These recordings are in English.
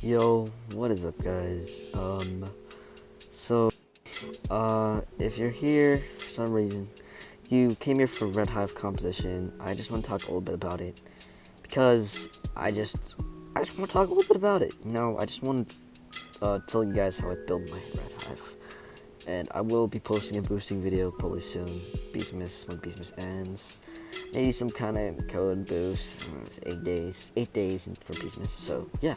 Yo, what is up, guys? So, if you're here for some reason, you came here for Red Hive composition. I just want to talk a little bit about it because I just want to talk a little bit about it. I just want to tell you guys how I build my Red Hive, and I will be posting a boosting video probably soon. Beastmas when Beastmas ends, maybe some kind of code boost. 8 days for Beastmas. So yeah.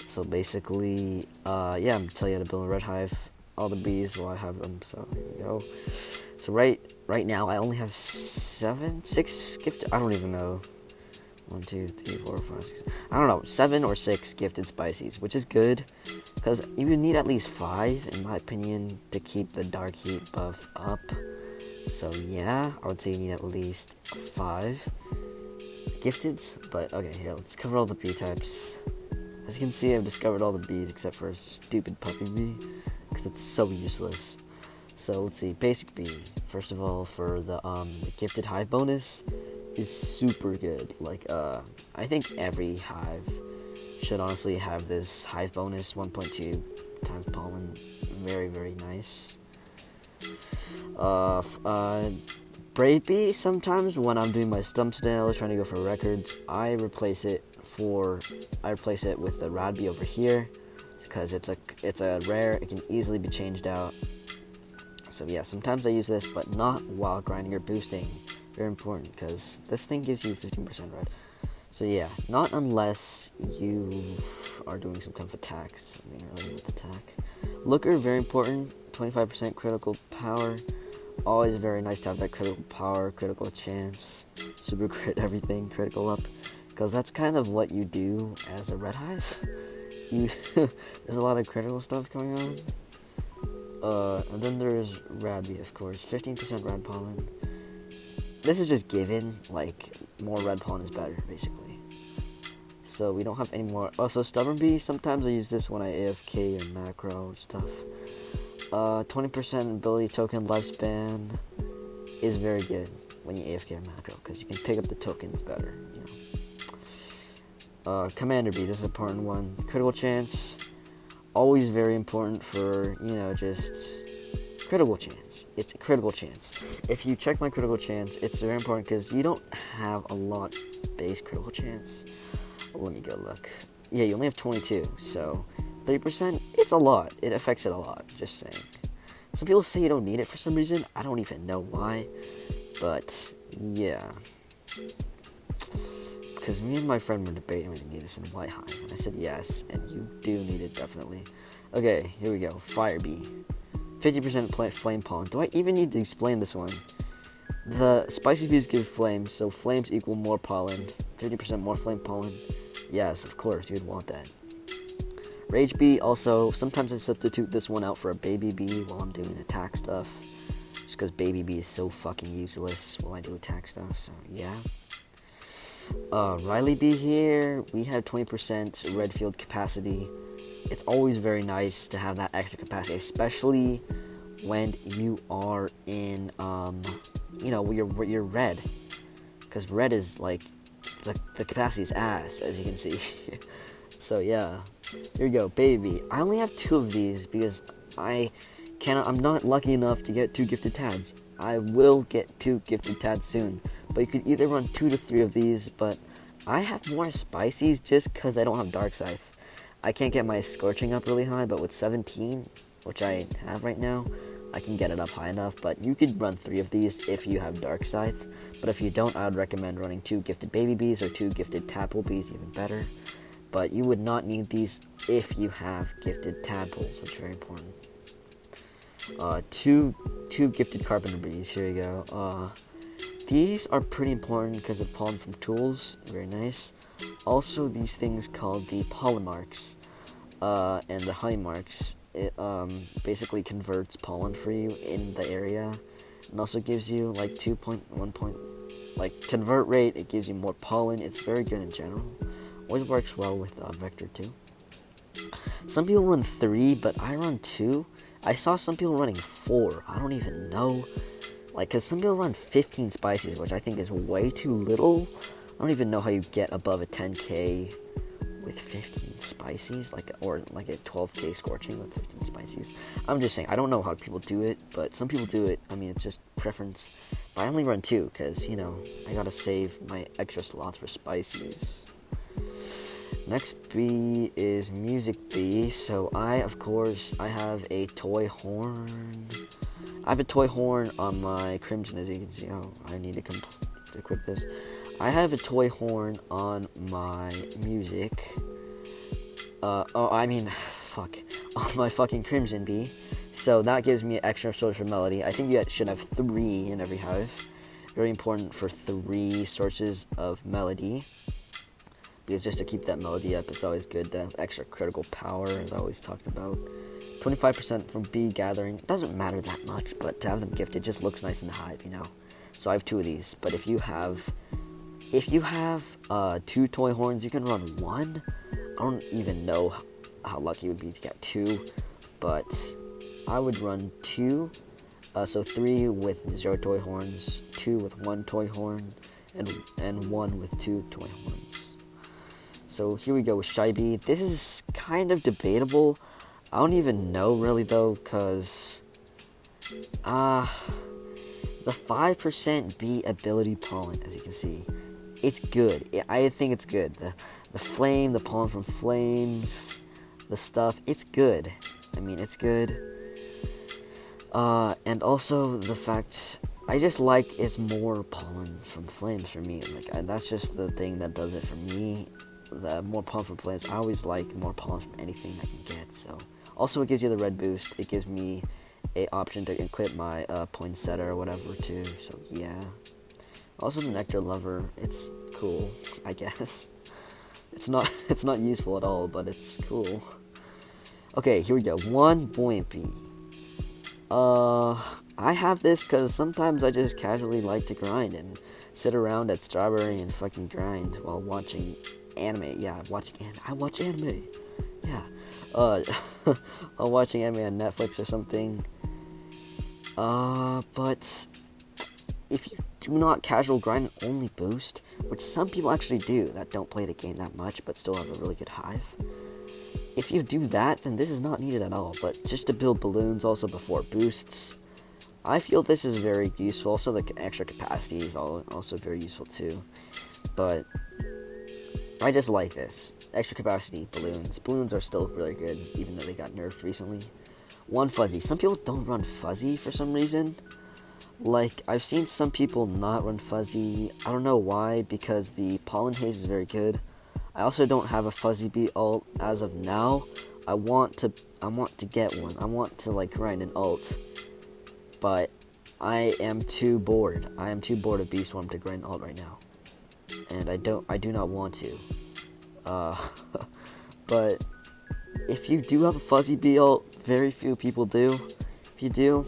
So basically, I'm telling you how to build a red hive. All the bees, well, I have them, so here we go. So right now, I only have 6 gifted. I don't even know. 1, 2, 3, 4, 5, 6. I don't know, 7 or 6 gifted spices, which is good, because you would need at least 5, in my opinion, to keep the dark heat buff up. So yeah, I would say you need at least 5 gifteds. But okay, here, let's cover all the bee types. As you can see, I've discovered all the bees except for a stupid puppy bee, because it's so useless. So let's see, basic bee. First of all, for the gifted hive bonus is super good. I think every hive should honestly have this hive bonus, 1.2 times pollen. Very, very nice. Brave bee, sometimes when I'm doing my stump snail, trying to go for records, I replace it with the rad bee over here, because it's a rare. It can easily be changed out. So yeah, sometimes I use this, but not while grinding or boosting. Very important, because this thing gives you 15% red. So yeah, not unless you are doing some kind of attack, something related with attack. Looker, very important. 25% critical power. Always very nice to have that critical power, critical chance, super crit, everything critical up. Because that's kind of what you do as a red hive. There's a lot of critical stuff going on. And then there's rad bee, of course. 15% red pollen. This is just given, more red pollen is better, basically. So we don't have any more. Also, stubborn bee, sometimes I use this when I AFK or macro stuff. 20% ability token lifespan is very good when you AFK or macro, because you can pick up the tokens better, Commander bee, this is an important one. Critical chance, always very important for, just critical chance. It's a critical chance. If you check my critical chance, it's very important because you don't have a lot base critical chance. Let me go look. Yeah, you only have 22, so 30%, it's a lot. It affects it a lot, just saying. Some people say you don't need it for some reason. I don't even know why, but yeah. Because me and my friend were debating whether you need this in White Hive, and I said yes, and you do need it, definitely. Okay, here we go. Fire bee. 50% flame pollen. Do I even need to explain this one? The spicy bees give flames, so flames equal more pollen. 50% more flame pollen. Yes, of course, you'd want that. Rage bee, also, sometimes I substitute this one out for a baby bee while I'm doing attack stuff. Just because baby bee is so fucking useless while I do attack stuff, so yeah. Riley bee here, we have 20% red field capacity. It's always very nice to have that extra capacity, especially when you are in, you're red. Because red is, the capacity is ass, as you can see. So, yeah. Here we go, baby. I only have 2 of these because I'm not lucky enough to get 2 gifted tads. I will get 2 gifted tads soon. But you could either run 2 to 3 of these, but I have more spices just because I don't have Dark Scythe. I can't get my Scorching up really high, but with 17, which I have right now, I can get it up high enough. But you could run 3 of these if you have Dark Scythe. But if you don't, I would recommend running 2 gifted baby bees or 2 gifted tadpole bees, even better. But you would not need these if you have gifted tadpoles, which is very important. 2 gifted carpenter bees, here you go. These are pretty important because of pollen from tools, very nice. Also, these things called the pollen marks and the honey marks, it basically converts pollen for you in the area, and also gives you 2.1 point, convert rate. It gives you more pollen. It's very good in general. Always works well with vector 2. Some people run 3, but I run 2. I saw some people running 4. I don't even know. Because some people run 15 spices, which I think is way too little. I don't even know how you get above a 10k with 15 spices, or like a 12k scorching with 15 spices. I'm just saying, I don't know how people do it, but some people do it. I mean, it's just preference. But I only run 2 because, I gotta save my extra slots for spices. Next bee is music bee. So I have a toy horn. I have a toy horn on my crimson, as you can see. Oh, I need to equip this. I have a toy horn on my music. On my fucking crimson bee. So that gives me an extra source of melody. I think you should have 3 in every hive. Very important for 3 sources of melody. Because just to keep that melody up, it's always good to have extra critical power, as I always talked about. 25% from bee gathering. It doesn't matter that much, but to have them gifted just looks nice in the hive, So I have 2 of these. But if you have 2 toy horns, you can run 1. I don't even know how lucky it would be to get 2, but I would run 2. So 3 with 0 toy horns, 2 with 1 toy horn, and 1 with 2 toy horns. So here we go with Shy Bee. This is kind of debatable. I don't even know really though, because the 5% bee ability pollen, as you can see, it's good. I think it's good. The flame, the pollen from flames, the stuff, it's good. I mean, it's good. And also the fact, I just like it's more pollen from flames for me. That's just the thing that does it for me. The more pollen from flames. I always like more pollen from anything I can get. So also it gives you the red boost. It gives me a option to equip my poinsettia or whatever too. So yeah. Also the nectar lover. It's cool, I guess. It's not useful at all, but it's cool. Okay, here we go. 1 buoyant bee. I have this because sometimes I just casually like to grind and sit around at Strawberry and fucking grind while watching anime. Yeah, I watch anime. Yeah. While watching anime on Netflix or something. But if you do not casual grind and only boost, which some people actually do that don't play the game that much but still have a really good hive. If you do that, then this is not needed at all. But just to build balloons also before boosts, I feel this is very useful. Also, the extra capacity is also very useful too. But I just like this. Extra capacity, balloons. Balloons are still really good, even though they got nerfed recently. 1 fuzzy. Some people don't run fuzzy for some reason. I've seen some people not run fuzzy. I don't know why, because the pollen haze is very good. I also don't have a fuzzy bee ult as of now. I want to get one. I want to grind an ult. But I am too bored. I am too bored of Bee Swarm to grind ult right now. And I do not want to. But if you do have a fuzzy bee ult, very few people do. If you do,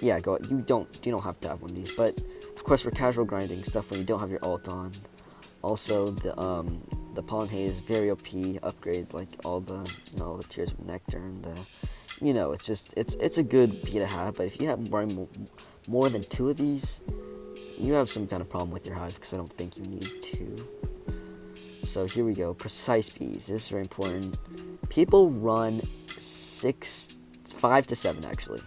yeah, go. You don't have to have one of these. But of course, for casual grinding stuff when you don't have your ult on. Also, the pollen haze, very OP upgrades, all the tiers of nectar and it's a good bee to have. But if you have more than 2 of these, you have some kind of problem with your hive, because I don't think you need 2. So here we go, precise bees. This is very important. People run 5 to 7 actually.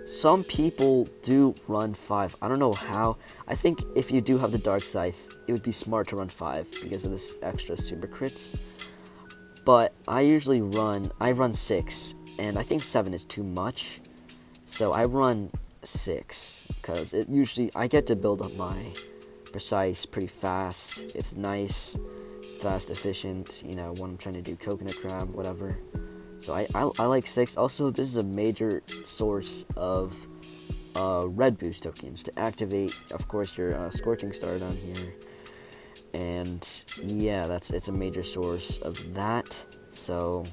Some people do run 5. I don't know how. I think if you do have the Dark Scythe, it would be smart to run 5 because of this extra super crits. But I run 6, and I think 7 is too much. So I run 6 because I get to build up my precise pretty fast. It's nice, fast, efficient. When I'm trying to do coconut crab, whatever. So I like 6. Also, this is a major source of red boost tokens to activate, of course, your Scorching Star down here. And yeah, it's a major source of that. So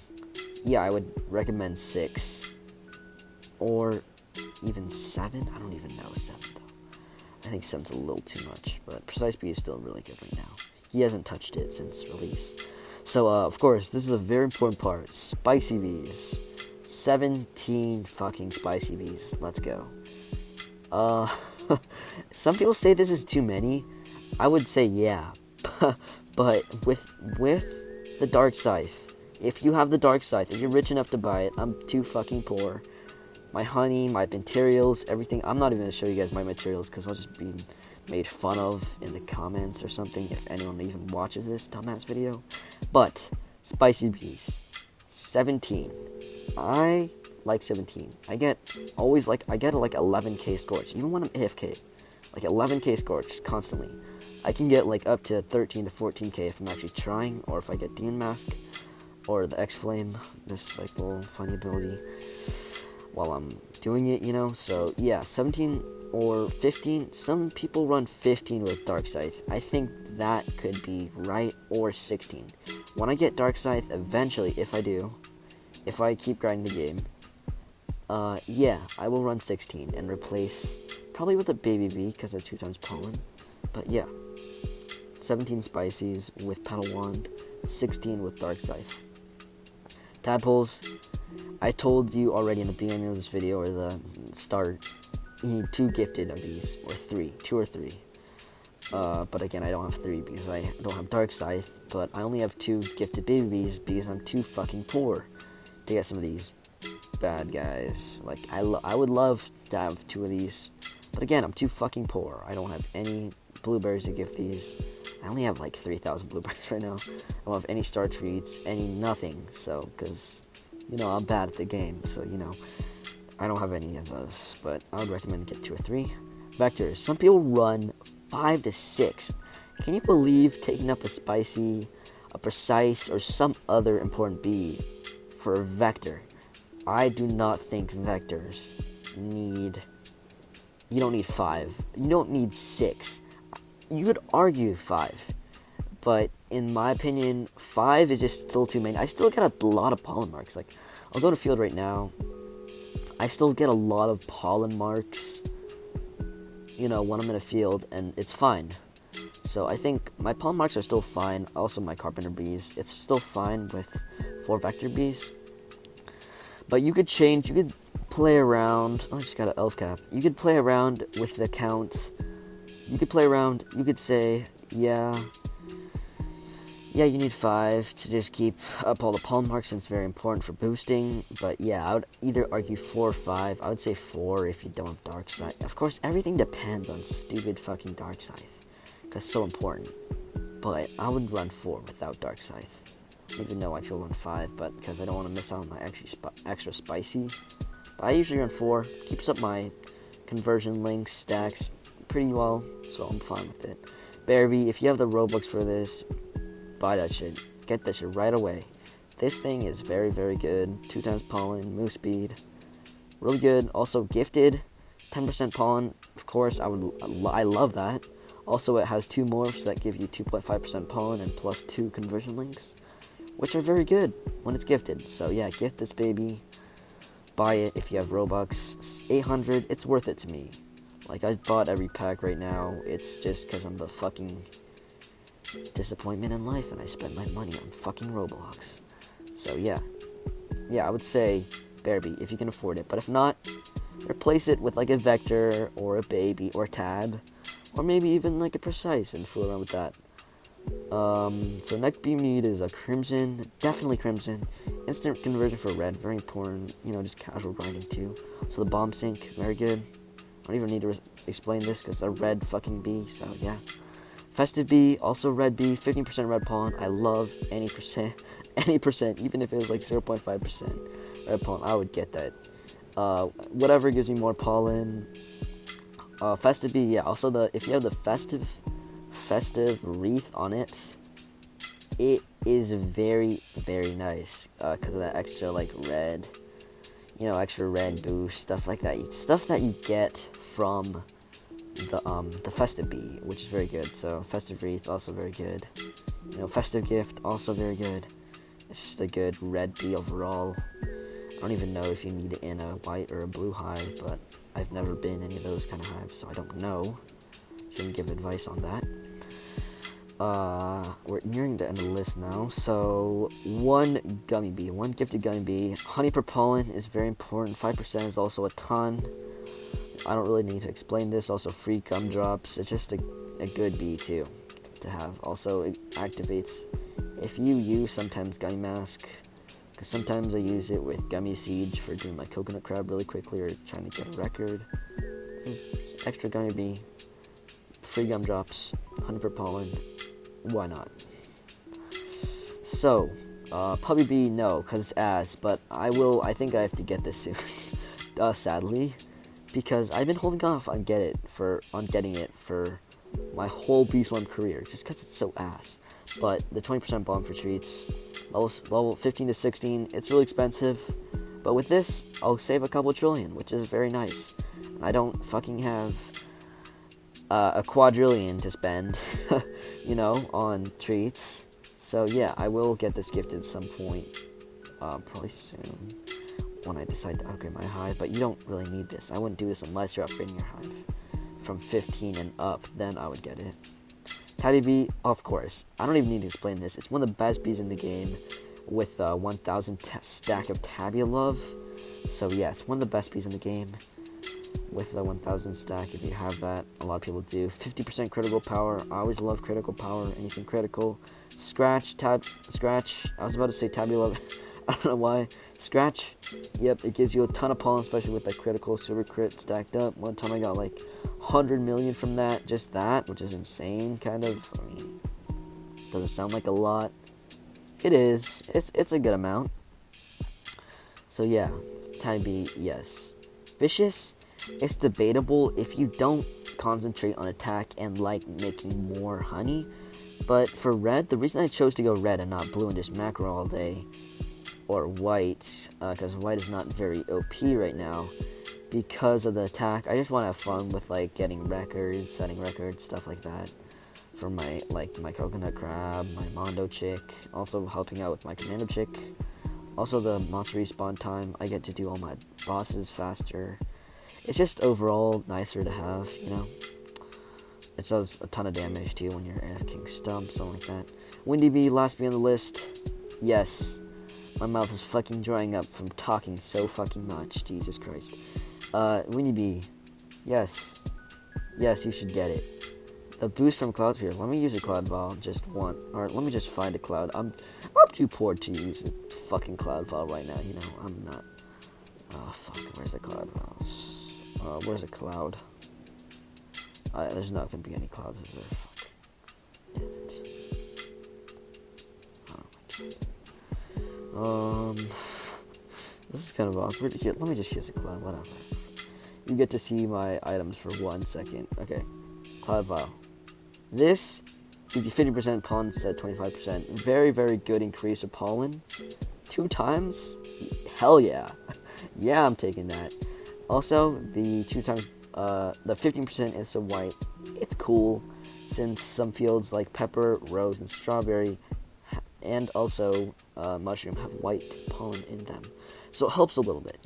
yeah, I would recommend 6 or even 7. I don't even know 7 though. I think 7's a little too much, but Precise Bee is still really good right now. He hasn't touched it since release. So, of course, this is a very important part. Spicy bees. 17 fucking spicy bees. Let's go. Some people say this is too many. I would say yeah. But with the dark scythe. If you have the dark scythe, if you're rich enough to buy it, I'm too fucking poor. My honey, my materials, everything. I'm not even going to show you guys my materials because I'll just be made fun of in the comments or something if anyone even watches this dumbass video. But, spicy bees. 17. I like 17. I get like 11k scorch. Even when I'm AFK. Like 11k scorch constantly. I can get like up to 13 to 14k if I'm actually trying, or if I get Demon Mask, or the X-Flame, this like little funny ability, while I'm doing it, you know. So yeah, 17 or 15. Some people run 15 with Dark Scythe. I think that could be right, or 16. When I get Dark Scythe, eventually, if I do, if I keep grinding the game, yeah, I will run 16 and replace, probably with a baby bee, because of 2 times pollen. But yeah, 17 spices with Petal Wand, 16 with Dark Scythe. Tadpoles, I told you already in the beginning of this video, or the start, you need 2 gifted of these, or 3, 2 or 3. But again, I don't have 3 because I don't have Dark Scythe, but I only have 2 gifted baby bees because I'm too fucking poor to get some of these bad guys. Like, I would love to have 2 of these, but again, I'm too fucking poor. I don't have any blueberries to gift these. I only have like 3,000 blueberries right now. I don't have any star treats, any nothing, so, because, you know, I'm bad at the game, so, you know, I don't have any of those, but I would recommend get 2 or 3. Vectors, some people run 5 to 6. Can you believe taking up a spicy, a precise, or some other important bee for a vector? I do not think vectors need, you don't need 5. You don't need 6. You could argue 5, but in my opinion, 5 is just still too many. I still get a lot of pollen marks. Like, I'll go to field right now. I still get a lot of pollen marks, you know, when I'm in a field, and it's fine. So I think my pollen marks are still fine. Also, my carpenter bees, it's still fine with 4 vector bees. But you could change, you could play around. Oh, I just got an elf cap. You could play around with the count. You could play around, you could say, yeah, you need 5 to just keep up all the pollen marks, and it's very important for boosting. But yeah, I would either argue 4 or 5. I would say 4 if you don't have Dark Scythe. Of course, everything depends on stupid fucking Dark Scythe, because it's so important. But I would run 4 without Dark Scythe. Even though I feel run 5, but because I don't want to miss out on my extra spicy. But I usually run 4. Keeps up my conversion links, stacks pretty well, so I'm fine with it. Bearby, if you have the Robux for this, buy that shit. Get that shit right away. This thing is very, very good. 2 times pollen, move speed, really good. Also gifted, 10% pollen. Of course, I love that. Also, it has 2 morphs that give you 2.5% pollen and plus 2 conversion links, which are very good when it's gifted. So yeah, gift this baby. Buy it if you have Robux. 800, it's worth it to me. Like, I bought every pack right now. It's just because I'm the fucking disappointment in life and I spend my money on fucking Roblox. So yeah, I would say Bearby if you can afford it. But if not, replace it with like a Vector or a Baby or Tab, or maybe even like a Precise, and fool around with that. So next beam need is a Crimson, definitely Crimson. Instant conversion for red, very important. You know, just casual grinding too. So the Bomb Sink, very good. I don't even need to explain this because it's a red fucking bee, so yeah. Festive bee, also red bee, 15% red pollen. I love any percent, even if it was like 0.5% red pollen, I would get that. Whatever gives me more pollen. Festive bee, yeah. Also, if you have the festive wreath on it, it is very, very nice because of that extra like red. You know, extra red boost, stuff like that. Stuff that you get from the festive bee, which is very good. So festive wreath, also very good. You know, festive gift, also very good. It's just a good red bee overall. I don't even know if you need it in a white or a blue hive, but I've never been any of those kind of hives, so I don't know. Shouldn't give advice on that. We're nearing the end of the list now. So, 1 gummy bee, 1 gifted gummy bee. Honey per pollen is very important. 5% is also a ton. I don't really need to explain this. Also, free gumdrops. It's just a good bee too. to have. Also, it activates if you use sometimes Gummy Mask, because sometimes I use it with Gummy Siege for doing my coconut crab really quickly or trying to get a record. It's extra Gummy Bee, free gum drops, honey per pollen, why not? So, Puppy Bee, no, because it's ass, but I think I have to get this soon, sadly, because I've been holding off on getting it for my whole Beast Swarm career, just because it's so ass. But the 20% bomb for treats, level 15 to 16, it's really expensive, but with this, I'll save a couple trillion, which is very nice. And I don't fucking have a quadrillion to spend, on treats. So yeah, I will get this gifted at some point, probably soon, when I decide to upgrade my Hive, but you don't really need this. I wouldn't do this unless you're upgrading your Hive from 15 and up, then I would get it. Tabby Bee, of course. I don't even need to explain this. It's one of the best bees in the game with 1,000 stack of Tabby Love. So yeah, it's one of the best bees in the game with the 1,000 stack. If you have that, a lot of people do. 50% critical power. I always love critical power, anything critical. Scratch. I was about to say Tabby Love. I don't know why. Scratch. Yep, it gives you a ton of pollen, especially with that critical super crit stacked up. One time I got like 100 million from that, just that, which is insane, kind of. I mean, doesn't sound like a lot. It is. It's a good amount. So yeah, Tabby, yes. Vicious, it's debatable if you don't concentrate on attack and like making more honey. But for red, the reason I chose to go red and not blue and just macro all day, or white, because white is not very OP right now, because of the attack. I just want to have fun with like getting records, setting records, stuff like that. For my coconut crab, my Mondo chick, also helping out with my commando chick. Also the monster respawn time, I get to do all my bosses faster. It's just overall nicer to have, It does a ton of damage to you when you're AF King Stump, something like that. Windy Bee, last bee on the list. Yes. My mouth is fucking drying up from talking so fucking much. Jesus Christ. Windy Bee. Yes. Yes, you should get it. The boost from Cloud here. Let me use a Cloud Vial or let me just find a Cloud. I'm too poor to use a fucking Cloud Vial right now, I'm not. Oh, fuck. Where's the Cloud Vial? Where's a Cloud? There's not gonna be any clouds, is there? Fuck. Damn it. Oh my god. This is kind of awkward. Here, let me just use a cloud, whatever. You get to see my items for 1 second. Okay. Cloud Vial. This gives you 50% pollen instead of 25%. Very, very good increase of pollen. 2 times? Hell yeah. Yeah, I'm taking that. Also, the 2 times the 15% is so white. It's cool, since some fields like pepper, rose, and strawberry, and also mushroom have white pollen in them. So it helps a little bit,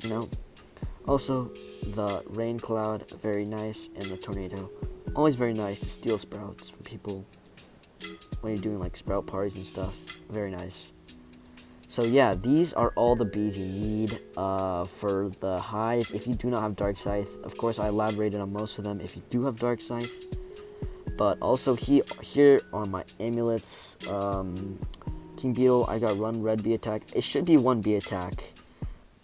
Also, the rain cloud, very nice, and the tornado, always very nice to steal sprouts from people when you're doing like sprout parties and stuff. Very nice. So yeah, these are all the bees you need for the Hive. If you do not have Dark Scythe, of course I elaborated on most of them if you do have Dark Scythe. But also here are my amulets. King Beetle, I got Run Red Bee Attack. It should be 1 Bee Attack.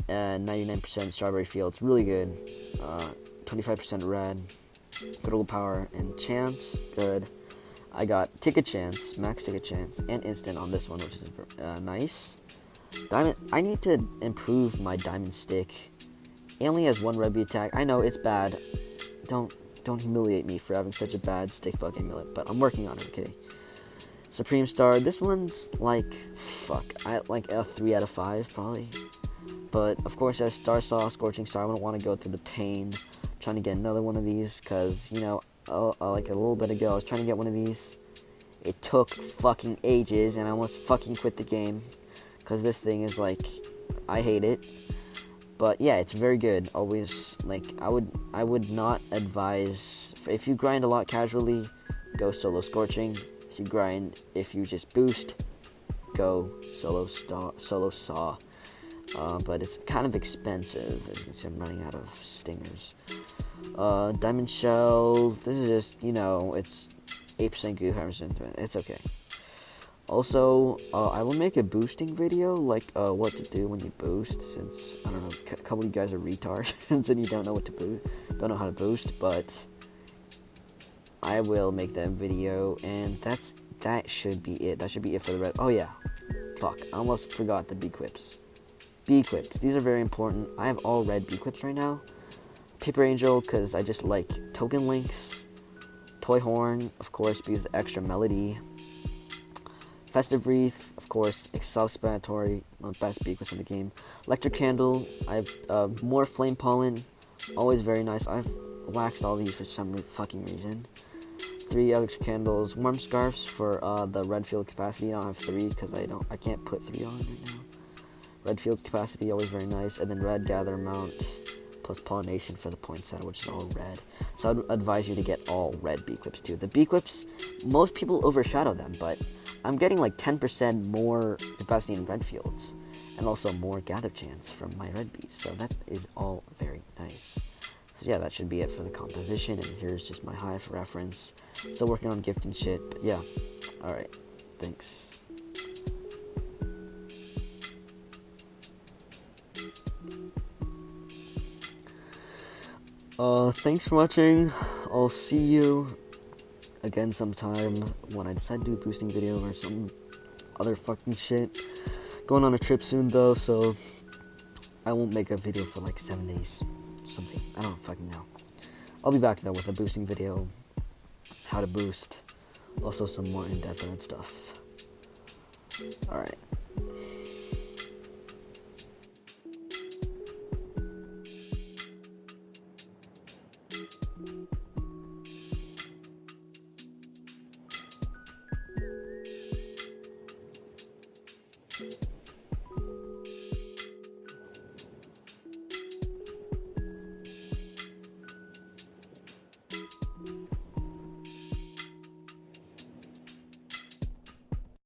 And 99% Strawberry Field. Really good. 25% Red. Critical Power and Chance. Good. I got Ticket Chance, Max Ticket Chance, and Instant on this one, which is nice. Diamond, I need to improve my Diamond Stick. It only has 1 Red Bee Attack. I know it's bad. Don't humiliate me for having such a bad stick bug amulet, but I'm working on it, okay? Supreme Star, this one's like, I like a 3 out of 5 probably. But of course, as Star Saw, Scorching Star, I don't want to go through the pain trying to get another one of these, because like a little bit ago, I was trying to get one of these. It took fucking ages, and I almost fucking quit the game. Because this thing is like, I hate it. But yeah, it's very good. Always, like, I would not advise, if you grind a lot casually, go solo Scorching. If you just boost, go solo Saw. But it's kind of expensive, as you can see I'm running out of stingers. Diamond Shell, this is just, it's 8% goo, 100%. It's okay. Also, I will make a boosting video, like what to do when you boost, since, I don't know, a couple of you guys are retards and you don't know what to boost, don't know how to boost, but I will make that video, and that should be it. That should be it for the red. Oh yeah, fuck, I almost forgot the B-Quips. B-Quips, these are very important. I have all red B-Quips right now. Paper Angel, because I just like Token Links. Toy Horn, of course, because the extra melody. Festive Wreath, of course, self-explanatory, one of the best B-Quips in the game. Electric Candle, I have more Flame Pollen, always very nice. I've waxed all these for some fucking reason. 3 electric candles, warm scarves for the red field capacity. I don't have 3 because I can't put 3 on right now. Red field capacity, always very nice, and then red gather amount plus pollination for the poinsettia, which is all red. So I'd advise you to get all red B-Quips too. The B-Quips, most people overshadow them, but I'm getting like 10% more capacity in red fields, and also more gather chance from my red bees. So that is all very nice. So yeah, that should be it for the composition, and here's just my Hive reference. Still working on gift and shit, but yeah. Alright, thanks. Thanks for watching. I'll see you again sometime when I decide to do a boosting video or some other fucking shit. Going on a trip soon though, so I won't make a video for like 7 days. Something. I don't fucking know. I'll be back though with a boosting video. How to boost. Also some more in-depth red stuff. Alright.